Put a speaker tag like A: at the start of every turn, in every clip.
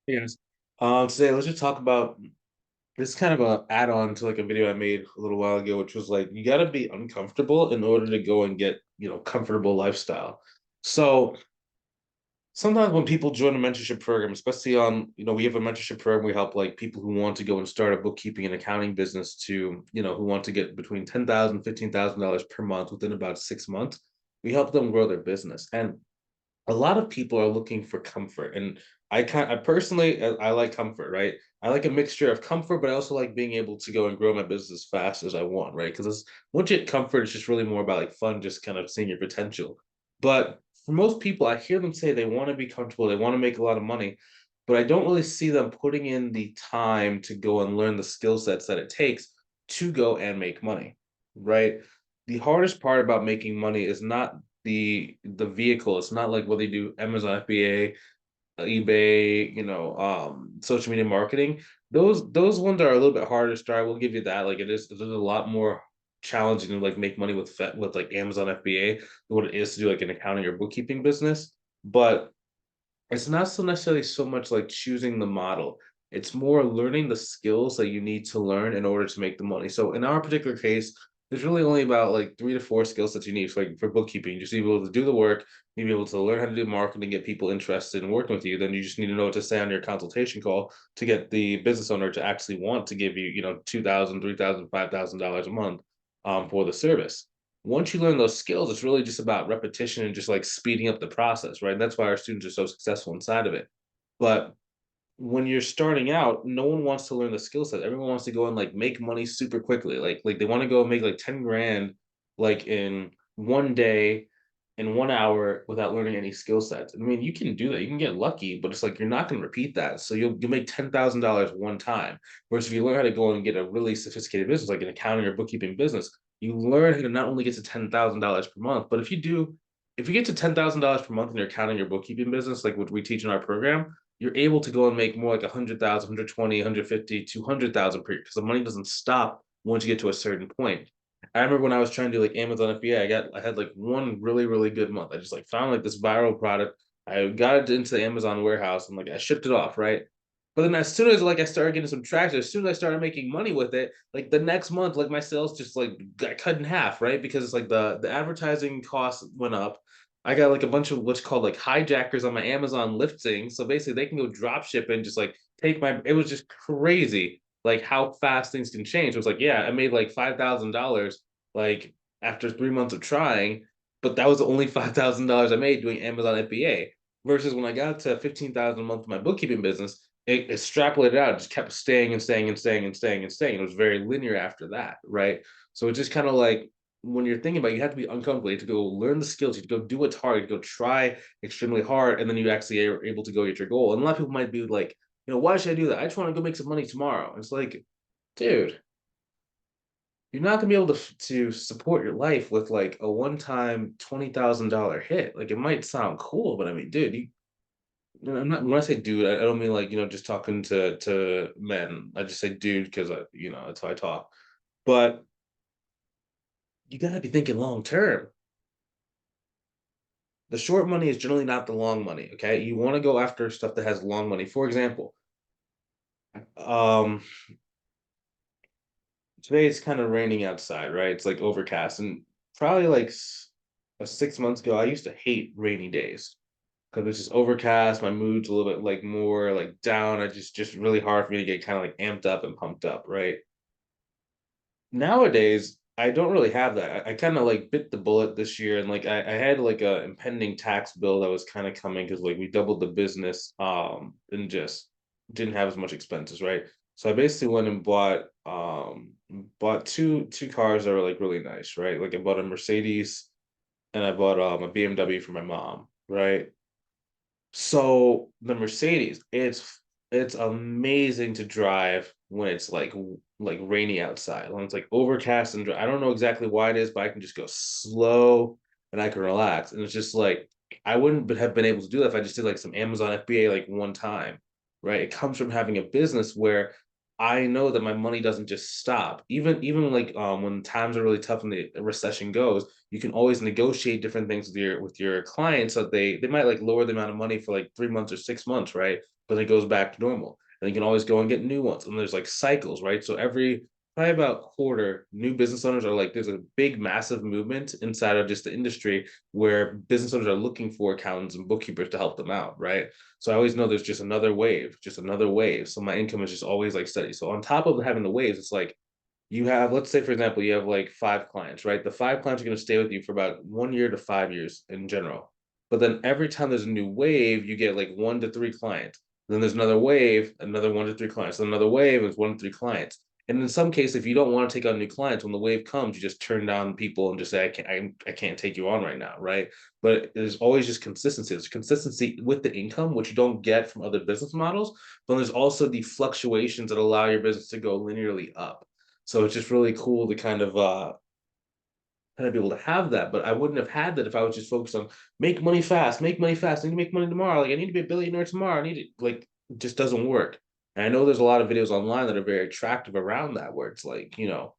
A: Yes. Today let's just talk about this kind of a add-on to like a video I made a little while ago, which was like you got to be uncomfortable in order to go and get, comfortable lifestyle. So sometimes when people join a mentorship program, especially on, we have a mentorship program, we help like people who want to go and start a bookkeeping and accounting business to, who want to get between $10,000, $15,000 per month within about 6 months. We help them grow their business. And a lot of people are looking for comfort, and I personally I like comfort, right? I like a mixture of comfort, but I also like being able to go and grow my business as fast as I want, right? Because once you get comfort, it's just really more about like fun, just kind of seeing your potential. But for most people, I hear them say they want to be comfortable, they want to make a lot of money, but I don't really see them putting in the time to go and learn the skill sets that it takes to go and make money, right? The hardest part about making money is not the vehicle. It's not like what they do Amazon FBA, eBay, social media marketing. Those ones are a little bit harder to start. I will give you that. Like it is a lot more challenging to like make money with like Amazon FBA than what it is to do like an accounting or bookkeeping business. But it's not so necessarily so much like choosing the model. It's more learning the skills that you need to learn in order to make the money. So in our particular case, there's really only about like 3 to 4 skills that you need. So like for bookkeeping, you just need to be able to do the work, you need to be able to learn how to do marketing, get people interested in working with you. Then you just need to know what to say on your consultation call to get the business owner to actually want to give you, $2,000, $3,000, $5,000 a month for the service. Once you learn those skills, it's really just about repetition and just like speeding up the process, right? And that's why our students are so successful inside of it. But when you're starting out, no one wants to learn the skill set. Everyone wants to go and like make money super quickly. Like they want to go and make like 10 grand like in one day in 1 hour without learning any skill sets. I mean, you can do that. You can get lucky, but it's like you're not going to repeat that. So you'll make $10,000 one time. Whereas if you learn how to go and get a really sophisticated business, like an accounting or bookkeeping business, you learn how to not only get to $10,000 per month, but if you get to $10,000 per month in your accounting or bookkeeping business, like what we teach in our program, you're able to go and make more like 100,000, 120, 150, 200,000 per year because the money doesn't stop once you get to a certain point. I remember when I was trying to do like Amazon FBA, I had like one really, really good month. I just like found like this viral product. I got it into the Amazon warehouse and like I shipped it off, right? But then as soon as like I started getting some traction, as soon as I started making money with it, like the next month, like my sales just like got cut in half, right? Because it's like the advertising costs went up. I got like a bunch of what's called like hijackers on my Amazon listing. So basically they can go drop ship and just like take my it was just crazy like how fast things can change. It was like, yeah, I made like $5,000 like after 3 months of trying, but that was the only $5,000 I made doing Amazon FBA. Versus when I got to 15,000 a month in my bookkeeping business, it extrapolated out, it just kept staying and staying and staying and staying and staying. It was very linear after that, right? So it's just kind of like when you're thinking about it, you have to be uncomfortable. You have to go learn the skills. You have to go do what's hard. You have to go try extremely hard, and then you actually are able to go get your goal. And a lot of people might be like, why should I do that? I just want to go make some money tomorrow. It's like, dude, you're not gonna be able to support your life with like a one-time $20,000 hit. Like it might sound cool, but I mean, dude, I'm not when I say dude, I don't mean like just talking to men. I just say dude because that's how I talk. But you gotta be thinking long term. The short money is generally not the long money. Okay, you want to go after stuff that has long money. For example, um, today it's kind of raining outside, right? It's like overcast, and probably like 6 months ago, I used to hate rainy days because it's just overcast. My mood's a little bit like more like down. I just really hard for me to get kind of like amped up and pumped up, right? Nowadays I don't really have that. I kind of like bit the bullet this year, and like I had like a impending tax bill that was kind of coming because like we doubled the business and just didn't have as much expenses, right? So I basically went and bought two cars that were like really nice, right? Like I bought a Mercedes and I bought a BMW for my mom, right? So the Mercedes, it's amazing to drive when it's like rainy outside. When it's like overcast and dry. I don't know exactly why it is, but I can just go slow and I can relax. And it's just like I wouldn't have been able to do that if I just did like some Amazon FBA like one time, right? It comes from having a business where I know that my money doesn't just stop. Even like when times are really tough and the recession goes, you can always negotiate different things with your clients so that they might like lower the amount of money for like 3 months or 6 months, right? But it goes back to normal. And you can always go and get new ones. And there's like cycles, right? So every probably about quarter, new business owners are like, there's a big, massive movement inside of just the industry where business owners are looking for accountants and bookkeepers to help them out, right? So I always know there's just another wave, just another wave. So my income is just always like steady. So on top of having the waves, it's like you have, let's say, for example, you have like 5 clients, right? The 5 clients are going to stay with you for about 1 year to 5 years in general. But then every time there's a new wave, you get like 1 to 3 clients. Then there's another wave, another 1 to 3 clients, then another wave is 1 to 3 clients. And in some cases, if you don't want to take on new clients, when the wave comes, you just turn down people and just say, I can't take you on right now, right? But there's always just consistency. There's consistency with the income, which you don't get from other business models. But there's also the fluctuations that allow your business to go linearly up. So it's just really cool to kind of be able to have that. But I wouldn't have had that if I was just focused on make money fast, make money fast. I need to make money tomorrow. Like I need to be a billionaire tomorrow. I need it. Like it just doesn't work. And I know there's a lot of videos online that are very attractive around that, where it's like, you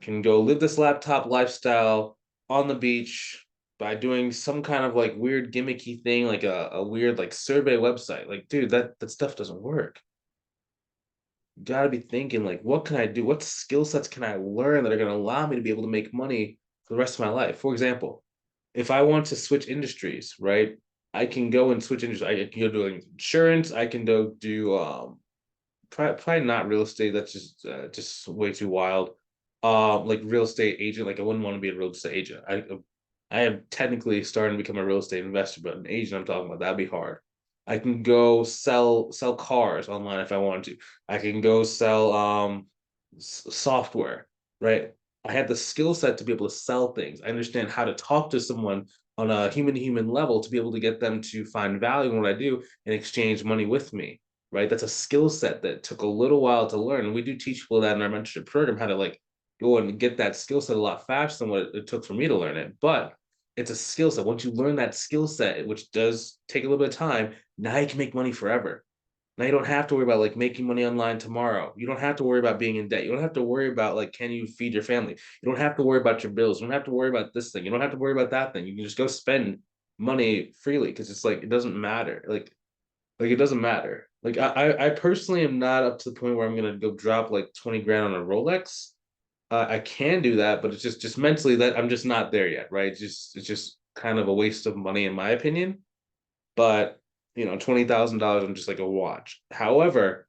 A: can go live this laptop lifestyle on the beach by doing some kind of like weird gimmicky thing, like a weird like survey website. Like, dude, that stuff doesn't work. You got to be thinking like, what can I do? What skill sets can I learn that are going to allow me to be able to make money for the rest of my life? For example, if I want to switch industries, right? I can go and switch industries. I can go do like insurance. I can go do probably not real estate. That's just way too wild. Like real estate agent. Like I wouldn't want to be a real estate agent. I am technically starting to become a real estate investor, but an agent I'm talking about, that'd be hard. I can go sell cars online if I wanted to. I can go sell software, right? I have the skill set to be able to sell things. I understand how to talk to someone on a human to human level to be able to get them to find value in what I do and exchange money with me, right? That's a skill set that took a little while to learn. And we do teach people that in our mentorship program, how to like go and get that skill set a lot faster than what it took for me to learn it. But it's a skill set. Once you learn that skill set, which does take a little bit of time, now you can make money forever. Now you don't have to worry about like making money online tomorrow. You don't have to worry about being in debt. You don't have to worry about like, can you feed your family? You don't have to worry about your bills. You don't have to worry about this thing. You don't have to worry about that thing. You can just go spend money freely because it's like it doesn't matter. Like it doesn't matter. Like I personally am not up to the point where I'm gonna go drop like 20 grand on a Rolex. I can do that, but it's just mentally that I'm just not there yet, right? It's just kind of a waste of money in my opinion. But $20,000 on just like a watch. However,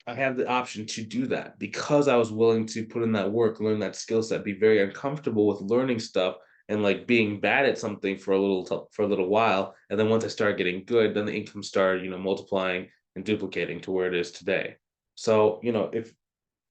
A: I have the option to do that because I was willing to put in that work, learn that skill set, be very uncomfortable with learning stuff and like being bad at something for a little while. And then once I started getting good, then the income started, multiplying and duplicating to where it is today. So,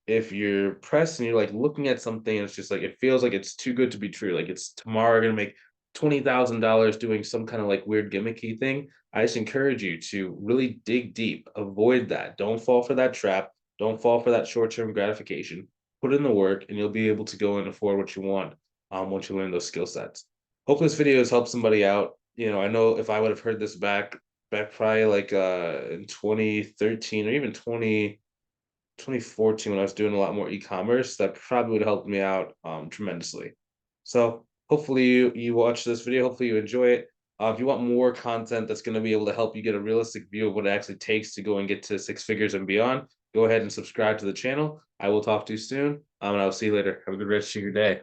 A: if you're pressed and you're like looking at something and it's just like it feels like it's too good to be true, like it's tomorrow gonna make $20,000 doing some kind of like weird gimmicky thing, I just encourage you to really dig deep, avoid that. Don't fall for that trap. Don't fall for that short-term gratification. Put in the work and you'll be able to go and afford what you want once you learn those skill sets. Hope this video has helped somebody out. I know if I would have heard this back probably like in 2013 or even 2014 when I was doing a lot more e-commerce, that probably would have helped me out tremendously. So hopefully you watch this video. Hopefully you enjoy it. If you want more content that's going to be able to help you get a realistic view of what it actually takes to go and get to 6 figures and beyond, go ahead and subscribe to the channel. I will talk to you soon, and I'll see you later. Have a good rest of your day.